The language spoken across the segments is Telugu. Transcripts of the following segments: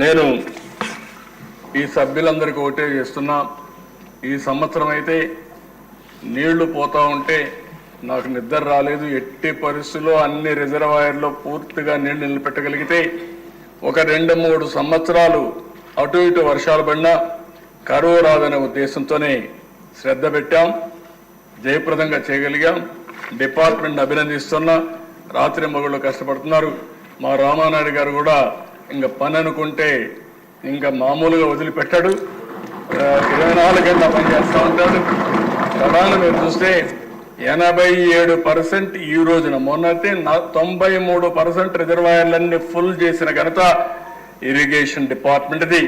నేను ఈ సభ్యులందరికీ ఒకటే చేస్తున్నా, ఈ సంవత్సరం అయితే నీళ్లు పోతా ఉంటే నాకు నిద్ర రాలేదు. ఎట్టి పరిస్థితుల్లో అన్ని రిజర్వాయర్లో పూర్తిగా నీళ్లు నిలబెట్టగలిగితే ఒక 2-3 సంవత్సరాలు అటు ఇటు వర్షాలు పడినా కరువు రాదనే ఉద్దేశంతోనే శ్రద్ధ పెట్టాం, జయప్రదంగా చేయగలిగాం. డిపార్ట్మెంట్ అభినందిస్తున్నా. రాత్రి మగుళ్ళు కష్టపడుతున్నారు. మా రామానాయుడు గారు కూడా ఇంకా పని అనుకుంటే ఇంకా మామూలుగా వదిలిపెట్టాడు, 24 గంటల పని చేస్తూ ఉంటాడు. ప్రధాన మీరు చూస్తే 87% ఈ రోజున, మొన్నైతే 93% రిజర్వాయర్లన్నీ ఫుల్ చేసిన ఘనత ఇరిగేషన్ డిపార్ట్మెంట్ది,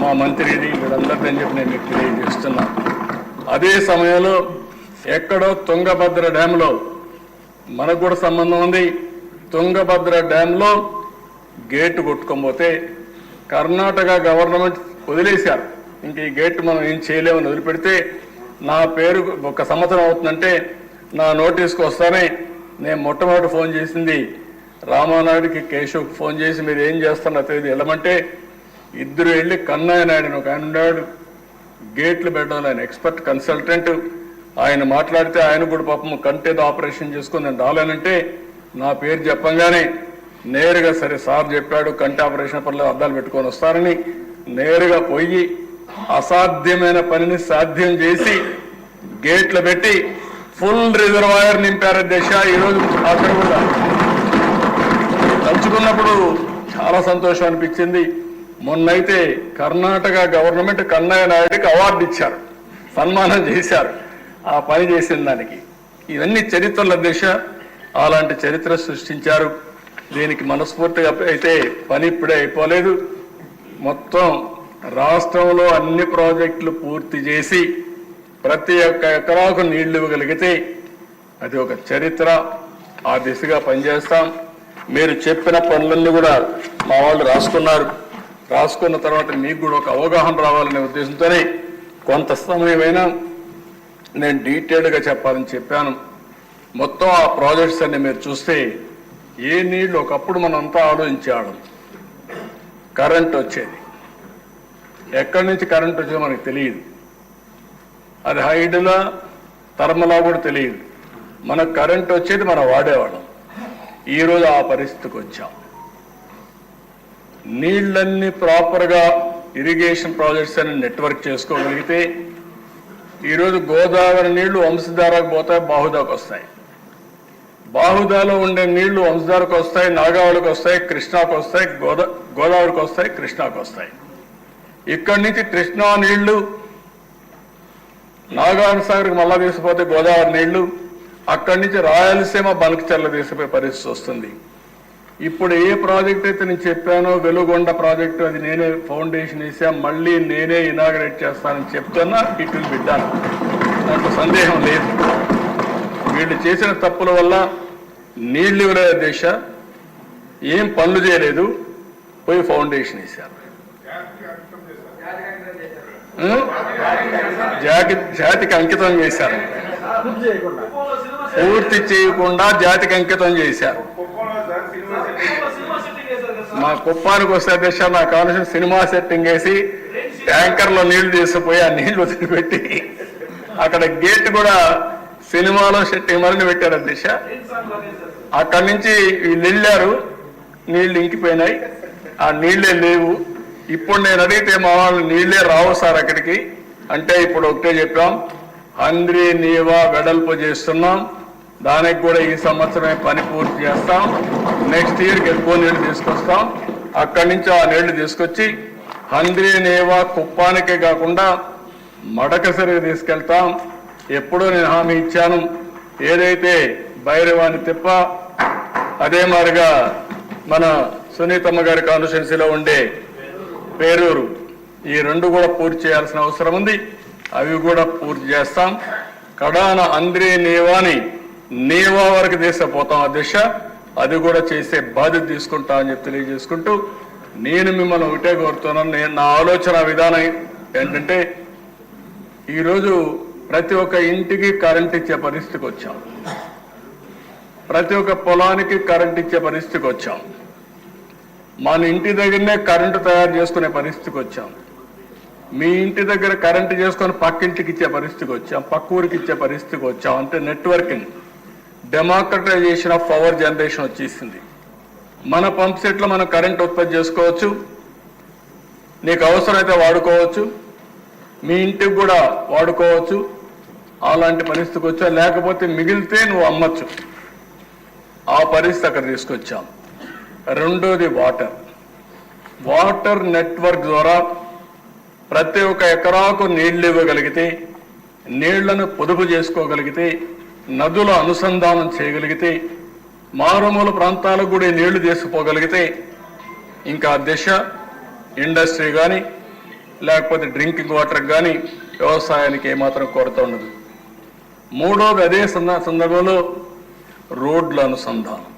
మా మంత్రిది, వీళ్ళందరినీ అని చెప్పి నేను మీకు తెలియజేస్తున్నా. అదే సమయంలో ఎక్కడో తుంగభద్ర డ్యాంలో మనకు కూడా సంబంధం ఉంది. తుంగభద్ర డ్యాంలో గేటు కొట్టుకోకపోతే కర్ణాటక గవర్నమెంట్ వదిలేశారు. ఇంక ఈ గేట్ మనం ఏం చేయలేమని వదిలిపెడితే నా పేరు 1 సంవత్సరం అవుతుందంటే నా నోటీస్కి వస్తానే నేను మొట్టమొదటి ఫోన్ చేసింది రామానాయుడికి, కేశవ్కి ఫోన్ చేసి మీరు ఏం చేస్తున్నారు తెలియదు వెళ్ళమంటే ఇద్దరు వెళ్ళి కన్నయ్య నాయుడు ఒక ఆయన ఉన్నాడు, గేట్లు పెట్టడం ఆయన ఎక్స్పర్ట్ కన్సల్టెంట్, ఆయన మాట్లాడితే ఆయన కూడా పాపం కంటేదో ఆపరేషన్ చేసుకుని నేను రాలేనంటే నా పేరు చెప్పంగానే నేరుగా సరే సార్ చెప్పాడు కంటి ఆపరేషన్ పనులు అద్దాలు పెట్టుకొని వస్తారని నేరుగా పోయి అసాధ్యమైన పనిని సాధ్యం చేసి గేట్లు పెట్టి ఫుల్ రిజర్వాయర్ నింపారు దేశ. ఈరోజు అక్కడ కూడా తలుచుకున్నప్పుడు చాలా సంతోషం అనిపించింది. మొన్నైతే కర్ణాటక గవర్నమెంట్ కన్నయ్య నాయుడికి అవార్డు ఇచ్చారు, సన్మానం చేశారు ఆ పని చేసిన దానికి. ఇవన్నీ చరిత్రల దిశ, అలాంటి చరిత్ర సృష్టించారు. దీనికి మనస్ఫూర్తిగా అయితే పని ఇప్పుడే అయిపోలేదు. మొత్తం రాష్ట్రంలో అన్ని ప్రాజెక్టులు పూర్తి చేసి ప్రతి ఒక్క ఎకరాకు నీళ్లు ఇవ్వగలిగితే అది ఒక చరిత్ర. ఆ దిశగా పనిచేస్తాం. మీరు చెప్పిన పనులన్నీ కూడా మా వాళ్ళు రాసుకున్నారు. రాసుకున్న తర్వాత మీకు కూడా ఒక అవగాహన రావాలనే ఉద్దేశంతోనే కొంత సమయమైనా నేను డీటెయిల్డ్గా చెప్పాలని చెప్పాను. మొత్తం ఆ ప్రాజెక్ట్స్ అన్ని మీరు చూస్తే ఏ నీళ్లు ఒకప్పుడు మనం అంతా ఆలోచించాడు, కరెంట్ వచ్చేది, ఎక్కడి నుంచి కరెంట్ వచ్చేదో మనకు తెలియదు, అది హైడ్లా థర్మలా కూడా తెలియదు. మనకు కరెంట్ వచ్చేది మనం వాడేవాళ్ళం. ఈరోజు ఆ పరిస్థితికి వచ్చాం. నీళ్ళన్నీ ప్రాపర్గా ఇరిగేషన్ ప్రాజెక్ట్స్ అని నెట్వర్క్ చేసుకోగలిగితే ఈరోజు గోదావరి నీళ్లు వంశధారకు పోతాయి, బాహుదాకు వస్తాయి. బాహుదాలో ఉండే నీళ్లు వంశధారకు వస్తాయి, నాగావళికి వస్తాయి, కృష్ణాకు వస్తాయి, గోదావరికి వస్తాయి, కృష్ణాకు వస్తాయి. ఇక్కడి నుంచి కృష్ణా నీళ్లు నాగార్జున సాగర్కి మళ్ళా తీసుకుపోతే గోదావరి నీళ్లు, అక్కడి నుంచి రాయలసీమ బల్క్చర్ల తీసుకుపోయే పరిస్థితి వస్తుంది. ఇప్పుడు ఏ ప్రాజెక్ట్ అయితే నేను చెప్పానో వెలుగొండ ప్రాజెక్టు, అది నేనే ఫౌండేషన్ వేసా, మళ్ళీ నేనే ఇనాగరేట్ చేస్తానని చెప్తున్నా. ఇటు బిడ్డాను, దాంట్లో సందేహం లేదు. వీళ్ళు చేసిన తప్పుల వల్ల నీళ్లు ఇవ్వలేదు దేశ, ఏం పనులు చేయలేదు, పోయి ఫౌండేషన్ వేశారు. జాతికి అంకితం చేశారు, పూర్తి చేయకుండా జాతికి అంకితం చేశారు. మా కుప్పానికి వస్తే దేశ నాకు కావాల్సిన సినిమా సెట్టింగ్ వేసి ట్యాంకర్లో నీళ్లు తీసుకుపోయి ఆ నీళ్లు వదిలిపెట్టి అక్కడ గేట్ కూడా సినిమాలో సెట్టింగ్ మరిని పెట్టారు దిశ. అక్కడి నుంచి వీళ్ళు వెళ్ళారు, నీళ్లు ఇంకిపోయినాయి, ఆ నీళ్లే లేవు. ఇప్పుడు నేను అడిగితే మా వాళ్ళు నీళ్లే రావు సార్ అక్కడికి అంటే, ఇప్పుడు ఒకటే చెప్పాం, హంద్రీ నీవా వెడల్పు చేస్తున్నాం, దానికి కూడా ఈ సంవత్సరమే పని పూర్తి చేస్తాం. నెక్స్ట్ ఇయర్కి ఎక్కువ నీళ్లు తీసుకొస్తాం. అక్కడి నుంచి ఆ నీళ్లు తీసుకొచ్చి హంద్రీ నీవా కుప్పానికే కాకుండా మడకసరికి తీసుకెళ్తాం. ఎప్పుడూ నేను హామీ ఇచ్చాను. ఏదైతే భైరవాణి తిప్ప, అదే మాదిరిగా మన సునీతమ్మ గారి కాన్స్టిట్యున్సీలో ఉండే పేరూరు, ఈ 2 కూడా పూర్తి చేయాల్సిన అవసరం ఉంది. అవి కూడా పూర్తి చేస్తాం. కడాన హంద్రీ నీవాని నీవా వరకు తీసుకుపోతాం. ఆ దిశ అది కూడా చేసే బాధ్యత తీసుకుంటా అని చెప్పి తెలియజేసుకుంటూ నేను మిమ్మల్ని ఒకటే కోరుతున్నాను. నా ఆలోచన విధానం ఏంటంటే, ఈరోజు ప్రతి ఒక్క ఇంటికి కరెంట్ ఇచ్చే పరిస్థితికి వచ్చాం, ప్రతి ఒక్క పొలానికి కరెంట్ ఇచ్చే పరిస్థితికి వచ్చాం. మన ఇంటి దగ్గరనే కరెంటు తయారు చేసుకునే పరిస్థితికి వచ్చాం. మీ ఇంటి దగ్గర కరెంటు చేసుకొని పక్కింటికి ఇచ్చే పరిస్థితికి వచ్చాం, పక్క ఊరికి ఇచ్చే పరిస్థితికి వచ్చాం. అంటే networking, democratisation of power generation వచ్చేసింది. మన పంప్ సెట్లో మనం కరెంట్ ఉత్పత్తి చేసుకోవచ్చు, నీకు అవసరమైతే వాడుకోవచ్చు, మీ ఇంటికి కూడా వాడుకోవచ్చు. అలాంటి పరిస్థితికి వచ్చా. లేకపోతే మిగిలితే నువ్వు అమ్మచ్చు. ఆ పరిస్థితి అక్కడ తీసుకొచ్చాం. రెండోది వాటర్ నెట్వర్క్ ద్వారా ప్రతి ఒక్క ఎకరాకు నీళ్లు ఇవ్వగలిగితే, నీళ్లను పొదుపు చేసుకోగలిగితే, నదుల అనుసంధానం చేయగలిగితే, మారుమూల ప్రాంతాలకు కూడా నీళ్లు తీసుకుపోగలిగితే ఇంకా దిశ ఇండస్ట్రీ కానీ లేకపోతే డ్రింకింగ్ వాటర్ కానీ వ్యవసాయానికి ఏమాత్రం కొరత ఉండదు. మూడోది అదే సందర్భంలో రోడ్ల అనుసంధానం.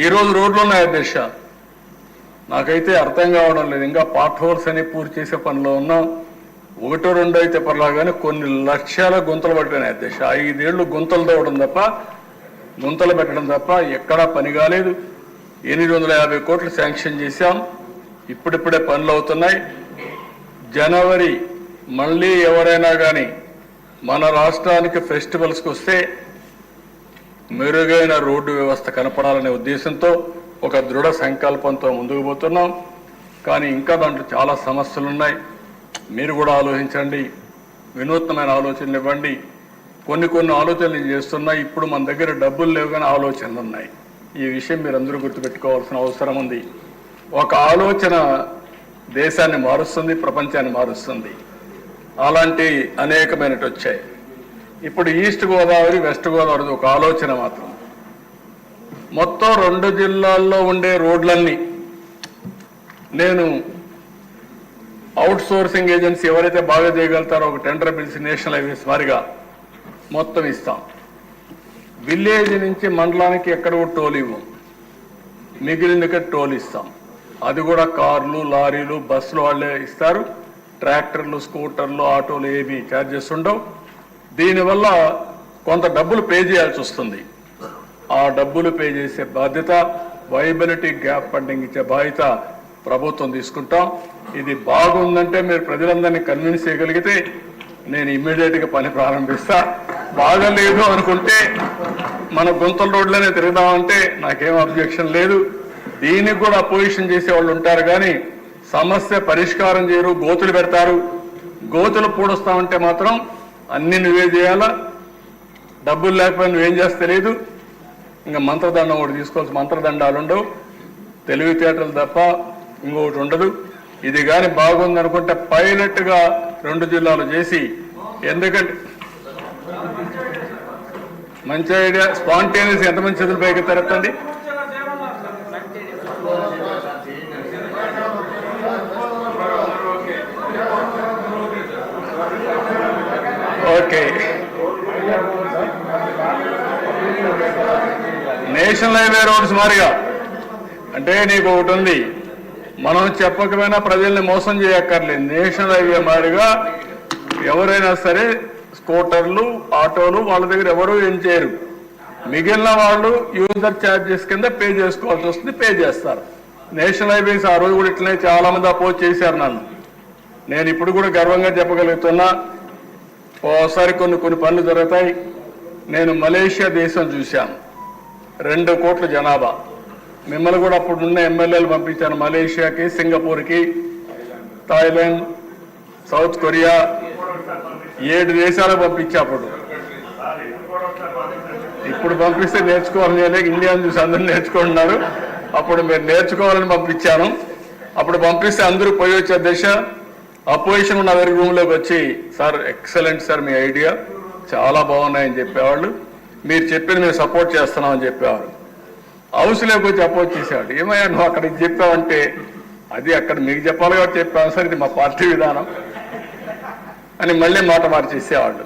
ఈరోజు రోడ్లు ఉన్నాయి దిశ, నాకైతే అర్థం కావడం లేదు. ఇంకా పార్ట్ హోల్స్ అని పూర్తి చేసే పనిలో ఉన్నాం. 1-2 అయితే పర్లాగానే కొన్ని లక్షల గుంతలు పట్టినాయి అధ్యక్ష. 5 ఏళ్ళు గుంతలు తవ్వడం తప్ప, గుంతలు పెట్టడం తప్ప ఎక్కడా పని కాలేదు. 850 కోట్లు శాంక్షన్ చేశాం, ఇప్పుడిప్పుడే పనులు అవుతున్నాయి. జనవరి మళ్ళీ ఎవరైనా కానీ మన రాష్ట్రానికి ఫెస్టివల్స్కి వస్తే మెరుగైన రోడ్డు వ్యవస్థ కనపడాలనే ఉద్దేశంతో ఒక దృఢ సంకల్పంతో ముందుకు పోతున్నాం. కానీ ఇంకా దాంట్లో చాలా సమస్యలు ఉన్నాయి. మీరు కూడా ఆలోచించండి, వినూత్నమైన ఆలోచనలు ఇవ్వండి. కొన్ని ఆలోచనలు చేస్తున్నాయి. ఇప్పుడు మన దగ్గర డబ్బులు లేవు కానీ ఆలోచనలు ఉన్నాయి. ఈ విషయం మీరందరూ గుర్తుపెట్టుకోవాల్సిన అవసరం ఉంది. ఒక ఆలోచన దేశాన్ని మారుస్తుంది, ప్రపంచాన్ని మారుస్తుంది. అలాంటి అనేకమైనవి వచ్చాయి. ఇప్పుడు ఈస్ట్ గోదావరి, వెస్ట్ గోదావరి ఒక ఆలోచన మాత్రం. మొత్తం 2 జిల్లాల్లో ఉండే రోడ్లన్నీ నేను అవుట్ సోర్సింగ్ ఏజెన్సీ ఎవరైతే బాగా చేయగలుగుతారో ఒక టెండర్ పిలిచి నేషనల్ హైవేస్ వారిగా మొత్తం ఇస్తాం. విలేజ్ నుంచి మండలానికి ఎక్కడ కూడా టోల్ ఇవ్వం, మిగిలిన టోల్ ఇస్తాం. అది కూడా కార్లు, లారీలు, బస్సులు వాళ్ళే ఇస్తారు. ట్రాక్టర్లు, స్కూటర్లు, ఆటోలు ఏవి ఛార్జెస్ ఉండవు. దీనివల్ల కొంత డబ్బులు పే చేయాల్సి వస్తుంది. ఆ డబ్బులు పే చేసే బాధ్యత, వైబిలిటీ గ్యాప్ ఫండింగ్ ఇచ్చే బాధ్యత ప్రభుత్వం తీసుకుంటాం. ఇది బాగుందంటే మీరు ప్రజలందరినీ కన్విన్స్ చేయగలిగితే నేను ఇమ్మీడియట్గా పని ప్రారంభిస్తా. బాగలేదు అనుకుంటే మన గుంతల రోడ్లనే తిరుగుదామంటే నాకేం అబ్జెక్షన్ లేదు. దీనికి కూడా అపోజిషన్ చేసే వాళ్ళు ఉంటారు కానీ సమస్య పరిష్కారం చేయరు, గోతులు పెడతారు. గోతులు పూడుస్తామంటే మాత్రం అన్ని నువ్వే చేయాలా, డబ్బులు లేకపోయినా నువ్వేం చేస్తే లేదు. ఇంకా మంత్రదండం ఒకటి తీసుకోవాల్సి, మంత్రదండాలు ఉండవు, తెలివితేటలు తప్ప ఇంకొకటి ఉండదు. ఇది కానీ బాగుందనుకుంటే పైలట్గా 2 జిల్లాలు చేసి, ఎందుకంటే మంచి ఐడియా, స్పాంటేనియస్ ఎంతమంది చేతులు పైకి తెరతండి. ఓకే, నేషనల్ హైవే రోడ్స్ మారిగా అంటే నీకు ఒకటి ఉంది, మనం చెప్పకపోయినా ప్రజల్ని మోసం చేయక్కర్లేదు. నేషనల్ హైవే మారిగా ఎవరైనా సరే స్కూటర్లు, ఆటోలు వాళ్ళ దగ్గర ఎవరు ఏం చేయరు. మిగిలిన వాళ్ళు యూజర్ ఛార్జెస్ కింద పే చేసుకోవాల్సి వస్తుంది, పే చేస్తారు. నేషనల్ హైవేస్ ఆ రోజు కూడా ఇట్లనే చాలా మంది అపోజ్ చేశారు నన్ను. నేను ఇప్పుడు కూడా గర్వంగా చెప్పగలుగుతున్నా, ఓసారి కొన్ని పనులు జరుగుతాయి. నేను మలేషియా దేశం చూశాను, 2 కోట్ల జనాభా. మిమ్మల్ని కూడా అప్పుడున్న ఎమ్మెల్యేలు పంపించాను మలేషియాకి, సింగపూర్కి, థాయిలాండ్, సౌత్ కొరియా, 7 దేశాలకు పంపించా. అప్పుడు ఇప్పుడు పంపిస్తే నేర్చుకోవాలని ఇండియాను చూసి అందరూ నేర్చుకుంటున్నారు. అప్పుడు మీరు నేర్చుకోవాలని పంపించాను. అప్పుడు పంపిస్తే అందరూ పోయి వచ్చే దశ. అపోజిషన్ ఉన్న దగ్గర రూమ్లోకి వచ్చి, సార్ ఎక్సలెంట్ సార్, మీ ఐడియా చాలా బాగున్నాయని చెప్పేవాళ్ళు. మీరు చెప్పింది మేము సపోర్ట్ చేస్తున్నామని చెప్పేవారు. హౌస్లోకి వచ్చి అపోజ్ చేసేవాడు. ఏమయ్యా నువ్వు అక్కడికి చెప్పావంటే, అది అక్కడ మీకు చెప్పాలి కాబట్టి చెప్పాను సార్, ఇది మా పార్టీ విధానం అని మళ్ళీ మాట మార్చేసేవాళ్ళు.